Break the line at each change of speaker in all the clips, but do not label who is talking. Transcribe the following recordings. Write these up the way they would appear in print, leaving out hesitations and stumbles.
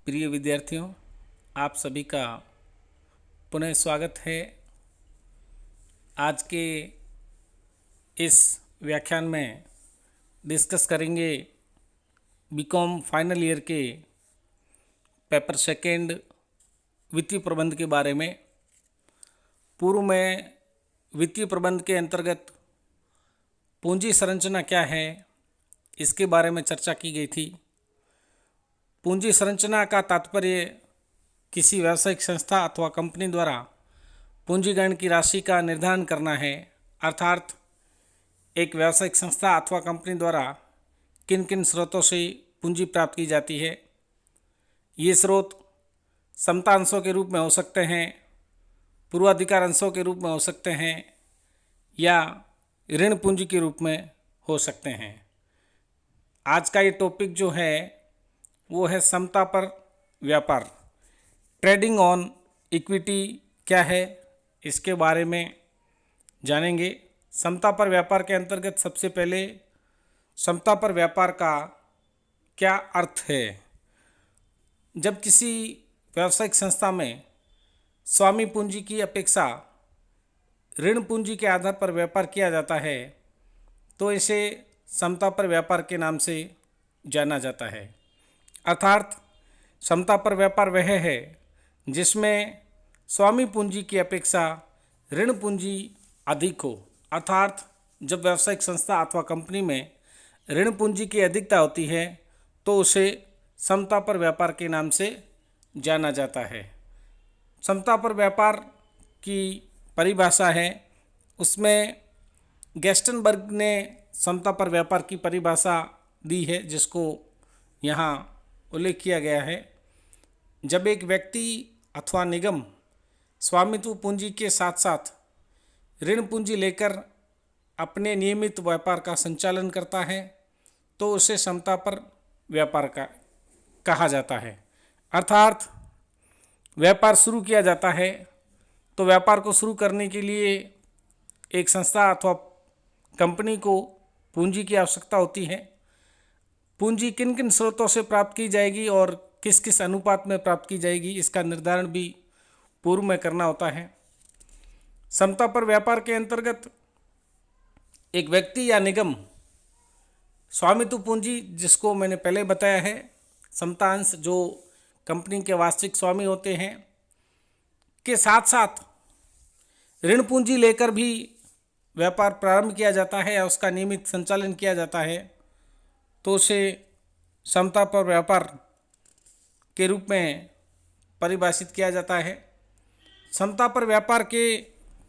प्रिय विद्यार्थियों, आप सभी का पुनः स्वागत है। आज के इस व्याख्यान में डिस्कस करेंगे बीकॉम फाइनल ईयर के पेपर सेकेंड वित्तीय प्रबंध के बारे में। पूर्व में वित्तीय प्रबंध के अंतर्गत पूंजी संरचना क्या है, इसके बारे में चर्चा की गई थी। पूंजी संरचना का तात्पर्य किसी व्यावसायिक संस्था अथवा कंपनी द्वारा पूंजीगण की राशि का निर्धारण करना है। अर्थात एक व्यावसायिक संस्था अथवा कंपनी द्वारा किन किन स्रोतों से पूंजी प्राप्त की जाती है। ये स्रोत समता अंशों के रूप में हो सकते हैं, पूर्वाधिकार अंशों के रूप में हो सकते हैं या ऋण पूंजी के रूप में हो सकते हैं। आज का ये टॉपिक जो है वो है समता पर व्यापार। ट्रेडिंग ऑन इक्विटी क्या है, इसके बारे में जानेंगे। समता पर व्यापार के अंतर्गत सबसे पहले समता पर व्यापार का क्या अर्थ है। जब किसी व्यावसायिक संस्था में स्वामी पूंजी की अपेक्षा ऋण पूंजी के आधार पर व्यापार किया जाता है तो इसे समता पर व्यापार के नाम से जाना जाता है। अर्थात समता पर व्यापार वह है जिसमें स्वामी पूंजी की अपेक्षा ऋण पूंजी अधिक हो। अर्थात जब व्यावसायिक संस्था अथवा कंपनी में ऋण पूंजी की अधिकता होती है तो उसे समता पर व्यापार के नाम से जाना जाता है। समता पर व्यापार की परिभाषा है, उसमें गैस्टनबर्ग ने समता पर व्यापार की परिभाषा दी है जिसको यहाँ उल्लेख किया गया है। जब एक व्यक्ति अथवा निगम स्वामित्व पूंजी के साथ साथ ऋण पूंजी लेकर अपने नियमित व्यापार का संचालन करता है तो उसे समता पर व्यापार का कहा जाता है। अर्थात व्यापार शुरू किया जाता है तो व्यापार को शुरू करने के लिए एक संस्था अथवा कंपनी को पूंजी की आवश्यकता होती है। पूंजी किन किन स्रोतों से प्राप्त की जाएगी और किस किस अनुपात में प्राप्त की जाएगी, इसका निर्धारण भी पूर्व में करना होता है। समता पर व्यापार के अंतर्गत एक व्यक्ति या निगम स्वामित्व पूंजी, जिसको मैंने पहले बताया है, समतांश जो कंपनी के वास्तविक स्वामी होते हैं, के साथ साथ ऋण पूंजी लेकर भी व्यापार प्रारंभ किया जाता है या उसका नियमित संचालन किया जाता है तो उसे समता पर व्यापार के रूप में परिभाषित किया जाता है। समता पर व्यापार के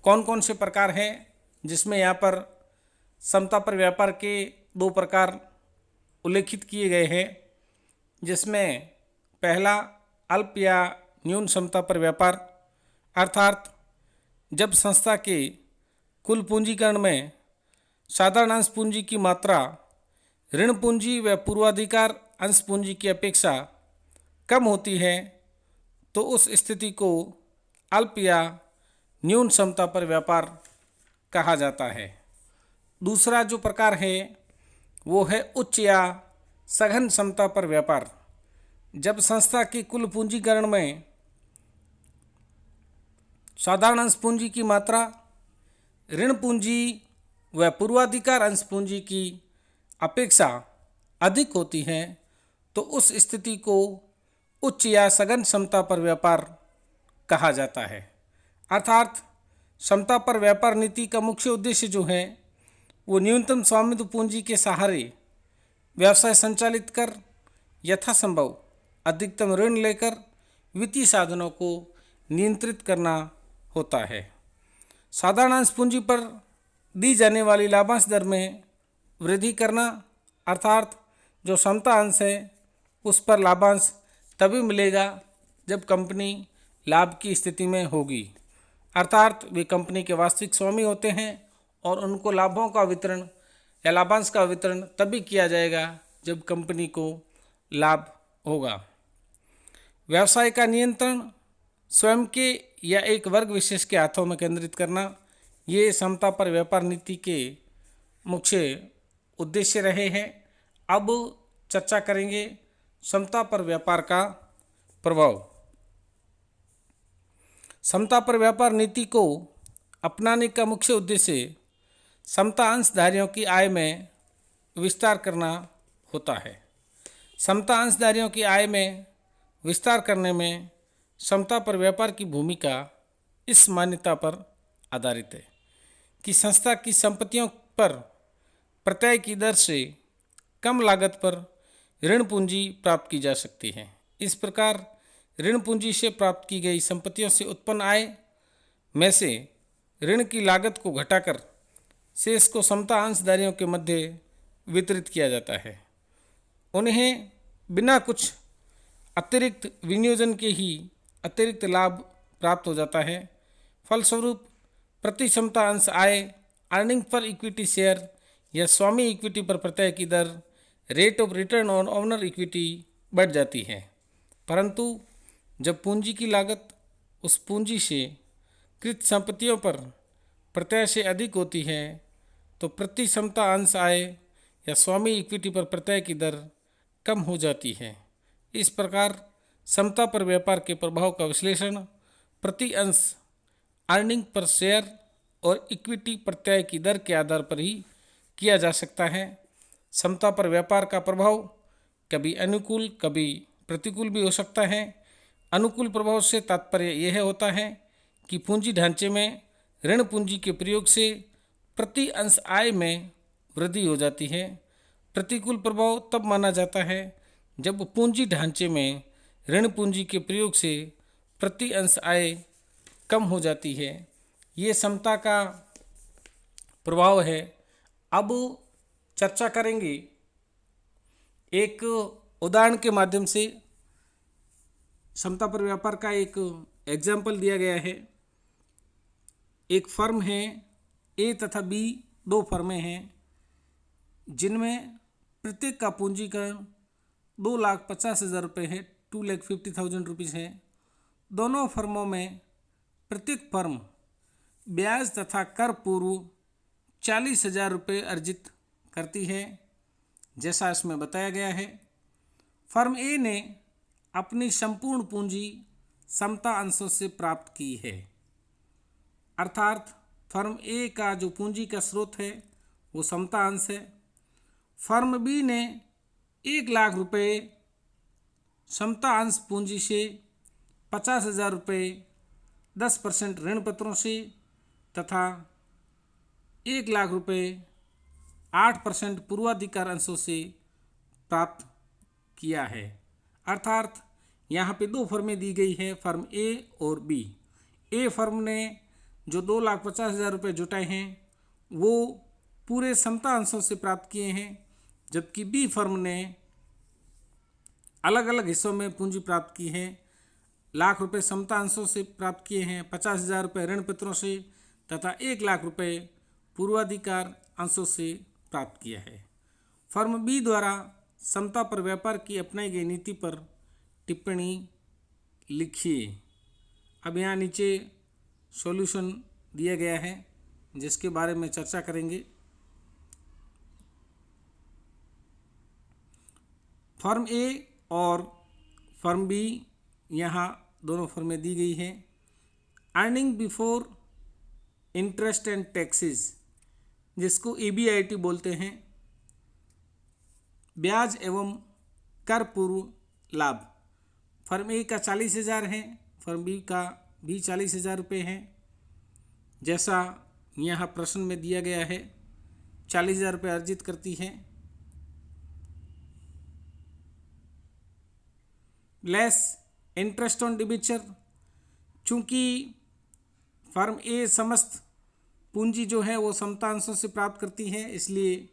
कौन कौन से प्रकार हैं, जिसमें यहाँ पर समता पर व्यापार के दो प्रकार उल्लेखित किए गए हैं, जिसमें पहला अल्प या न्यून समता पर व्यापार। अर्थात जब संस्था के कुल पूंजीकरण में साधारण अंश पूंजी की मात्रा ऋण पूंजी व पूर्वाधिकार अंश पूंजी की अपेक्षा कम होती है तो उस स्थिति को अल्प या न्यून समता पर व्यापार कहा जाता है। दूसरा जो प्रकार है वो है उच्च या सघन समता पर व्यापार। जब संस्था की कुल पूंजीकरण में साधारण अंश पूंजी की मात्रा ऋण पूंजी व पूर्वाधिकार अंश पूंजी की अपेक्षा अधिक होती है तो उस स्थिति को उच्च या सघन समता पर व्यापार कहा जाता है। अर्थात समता पर व्यापार नीति का मुख्य उद्देश्य जो है वो न्यूनतम स्वामित्व पूंजी के सहारे व्यवसाय संचालित कर यथासंभव अधिकतम ऋण लेकर वित्तीय साधनों को नियंत्रित करना होता है। साधारण अंश पूंजी पर दी जाने वाली लाभांश दर में वृद्धि करना, अर्थात जो समता अंश है उस पर लाभांश तभी मिलेगा जब कंपनी लाभ की स्थिति में होगी। अर्थात वे कंपनी के वास्तविक स्वामी होते हैं और उनको लाभों का वितरण या लाभांश का वितरण तभी किया जाएगा जब कंपनी को लाभ होगा। व्यवसाय का नियंत्रण स्वयं के या एक वर्ग विशेष के हाथों में केंद्रित करना, ये समता पर व्यापार नीति के मुख्य उद्देश्य रहे हैं। अब चर्चा करेंगे समता पर व्यापार का प्रभाव। समता पर व्यापार नीति को अपनाने का मुख्य उद्देश्य समता अंशधारियों की आय में विस्तार करना होता है। समता अंशधारियों की आय में विस्तार करने में समता पर व्यापार की भूमिका इस मान्यता पर आधारित है कि संस्था की संपत्तियों पर प्रत्यय की दर से कम लागत पर ऋण पूंजी प्राप्त की जा सकती है। इस प्रकार ऋण पूंजी से प्राप्त की गई संपत्तियों से उत्पन्न आय में से ऋण की लागत को घटाकर शेष को समता अंशधारियों के मध्य वितरित किया जाता है। उन्हें बिना कुछ अतिरिक्त विनियोजन के ही अतिरिक्त लाभ प्राप्त हो जाता है। फलस्वरूप प्रति समता अंश आय, अर्निंग पर इक्विटी शेयर या स्वामी इक्विटी पर प्रत्यय की दर, rate of return on owner equity बढ़ जाती है। परंतु जब पूंजी की लागत उस पूंजी से कृत संपत्तियों पर प्रत्यय से अधिक होती है तो प्रति समता अंश आय या स्वामी इक्विटी पर प्रत्यय की दर कम हो जाती है। इस प्रकार समता पर व्यापार के प्रभाव का विश्लेषण प्रति अंश अर्निंग पर शेयर और इक्विटी प्रत्यय की दर के आधार पर ही किया जा सकता है। समता पर व्यापार का प्रभाव कभी अनुकूल कभी प्रतिकूल भी हो सकता है। अनुकूल प्रभाव से तात्पर्य यह होता है कि पूंजी ढांचे में ऋण पूंजी के प्रयोग से प्रति अंश आय में वृद्धि हो जाती है। प्रतिकूल प्रभाव तब माना जाता है जब पूंजी ढांचे में ऋण पूंजी के प्रयोग से प्रति अंश आय कम हो जाती है। ये समता का प्रभाव है। अब चर्चा करेंगे एक उदाहरण के माध्यम से। समता पर व्यापार का एक एग्जाम्पल दिया गया है। एक फर्म है, ए तथा बी, दो फर्में हैं जिनमें प्रत्येक का पूंजीकरण 2,50,000 रुपये है, 2,50,000 रुपीज़ है। दोनों फर्मों में प्रत्येक फर्म ब्याज तथा कर पूर्व 40,000 रुपये अर्जित करती है, जैसा इसमें बताया गया है। फर्म ए ने अपनी संपूर्ण पूंजी समता अंशों से प्राप्त की है, अर्थात फर्म ए का जो पूंजी का स्रोत है वो समता अंश है। फर्म बी ने 1,00,000 रुपये समता अंश पूंजी से 50,000 रुपये 10% ऋण पत्रों से तथा 1,00,000 रुपये 8% पूर्वाधिकार अंशों से प्राप्त किया है। अर्थात यहाँ पे दो फर्में दी गई है, फर्म ए और बी। ए फर्म ने जो 2,50,000 रुपये जुटाए हैं वो पूरे समता अंशों से प्राप्त किए हैं, जबकि बी फर्म ने अलग अलग हिस्सों में पूंजी प्राप्त की है। 1,00,000 रुपये समता अंशों से प्राप्त किए हैं, 50,000 रुपये ऋण पत्रों से तथा 1,00,000 रुपये पूर्वाधिकार अंशों से प्राप्त किया है। फर्म बी द्वारा समता पर व्यापार की अपनाई गई नीति पर टिप्पणी लिखिए। अब यहाँ नीचे सॉल्यूशन दिया गया है जिसके बारे में चर्चा करेंगे। फर्म ए और फर्म बी, यहाँ दोनों फर्में दी गई हैं। Earning before interest and taxes, जिसको EBIT बोलते हैं, ब्याज एवं कर पूर्व लाभ। फर्म ए का 40,000 है, फर्म बी का भी 40,000 रुपये है, जैसा यहाँ प्रश्न में दिया गया है। 40,000 रुपये अर्जित करती है। लेस इंटरेस्ट ऑन डिबेंचर, चूँकि फर्म ए समस्त पूंजी जो है वो समता अंशों से प्राप्त करती है, इसलिए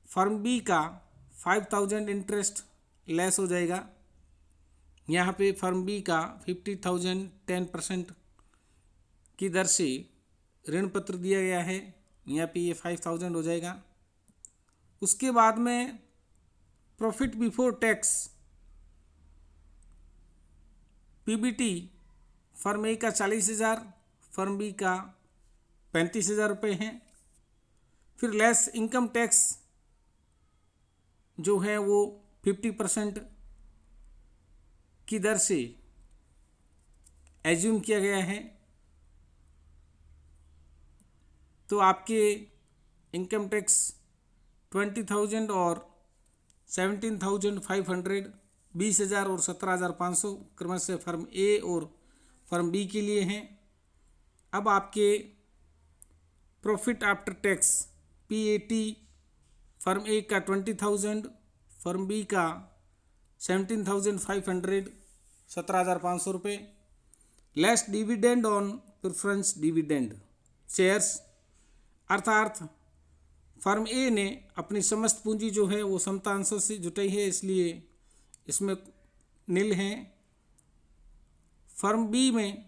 फर्म बी का 5,000 इंटरेस्ट लेस हो जाएगा। यहाँ पे फर्म बी का 50,000 10% की दर से ऋण पत्र दिया गया है, यहाँ पे ये 5,000 हो जाएगा। उसके बाद में profit before tax PBT, firm A का 40,000, फर्म बी का 35,000 रुपये हैं। फिर लेस इनकम टैक्स जो है वो 50% की दर से एज्यूम किया गया है, तो आपके इनकम टैक्स 20,000 और 17,500, 20,000 और 17,500 क्रमशः फर्म ए और फर्म बी के लिए हैं। अब आपके profit after tax PAT firm A का 20,000, फर्म बी का 17,500, 17,500 रुपये, less dividend on preference dividend shares, अर्थात फर्म ए ने अपनी समस्त पूंजी जो है वो समता अंशों से जुटाई है, इसलिए इसमें नील हैं। फर्म बी में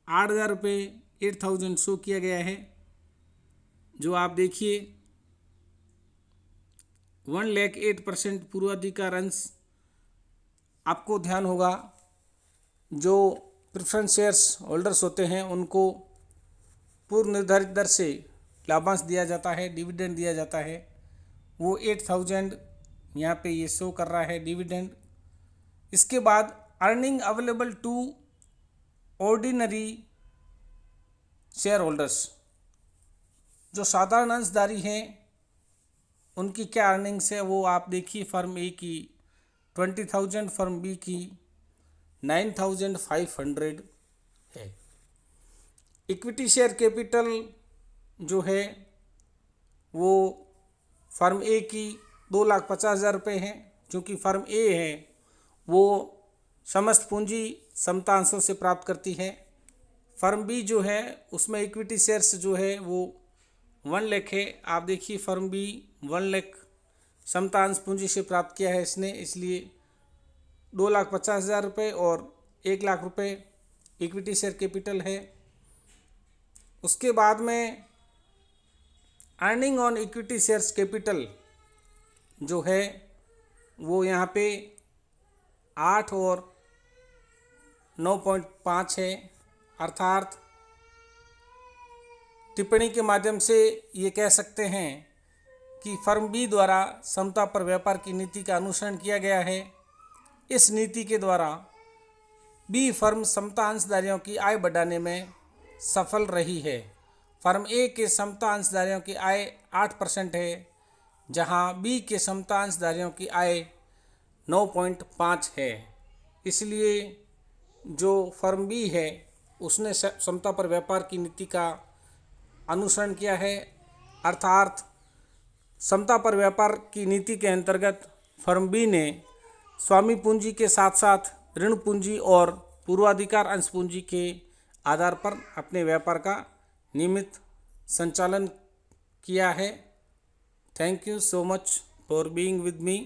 8,000 रुपये 8,000 शो किया गया है, जो आप देखिए 1,08% पूर्वाधिकार अंश। आपको ध्यान होगा जो प्रेफरेंस शेयर्स होल्डर्स होते हैं उनको पूर्व निर्धारित दर से लाभांश दिया जाता है, डिविडेंड दिया जाता है। वो 8,000 यहाँ पे ये शो कर रहा है डिविडेंड। इसके बाद earning available to ordinary shareholders, जो साधारण अंशधारी हैं उनकी क्या अर्निंग्स है वो आप देखिए। फर्म ए की 20,000, फर्म बी की 9,500 है। इक्विटी शेयर कैपिटल जो है वो फर्म ए की 2,50,000 रुपये है, क्योंकि फर्म ए है वो समस्त पूंजी समता अंशों से प्राप्त करती है। फर्म बी जो है उसमें इक्विटी शेयर्स जो है वो 1 लाख है। आप देखिए फर्म बी 1 लाख समता अंश पूंजी से प्राप्त किया है इसने, इसलिए 2,50,000 रुपये और 1 लाख रुपये इक्विटी शेयर कैपिटल है। उसके बाद में earning on equity shares capital जो है वो यहाँ पे 8 और 9.5 है, अर्थात टिप्पणी के माध्यम से ये कह सकते हैं कि फर्म बी द्वारा समता पर व्यापार की नीति का अनुसरण किया गया है। इस नीति के द्वारा बी फर्म समता अंशधारियों की आय बढ़ाने में सफल रही है। फर्म ए के समता अंशधारियों की आय 8% है, जहां बी के समता अंशधारियों की आय 9.5 है। इसलिए जो फर्म बी है उसने समता पर व्यापार की नीति का अनुसरण किया है, अर्थात समता पर व्यापार की नीति के अंतर्गत फर्म बी ने स्वामी पूंजी के साथ साथ ऋण पूंजी और पूर्वाधिकार अंश पूंजी के आधार पर अपने व्यापार का नियमित संचालन किया है। Thank you so much for being with me.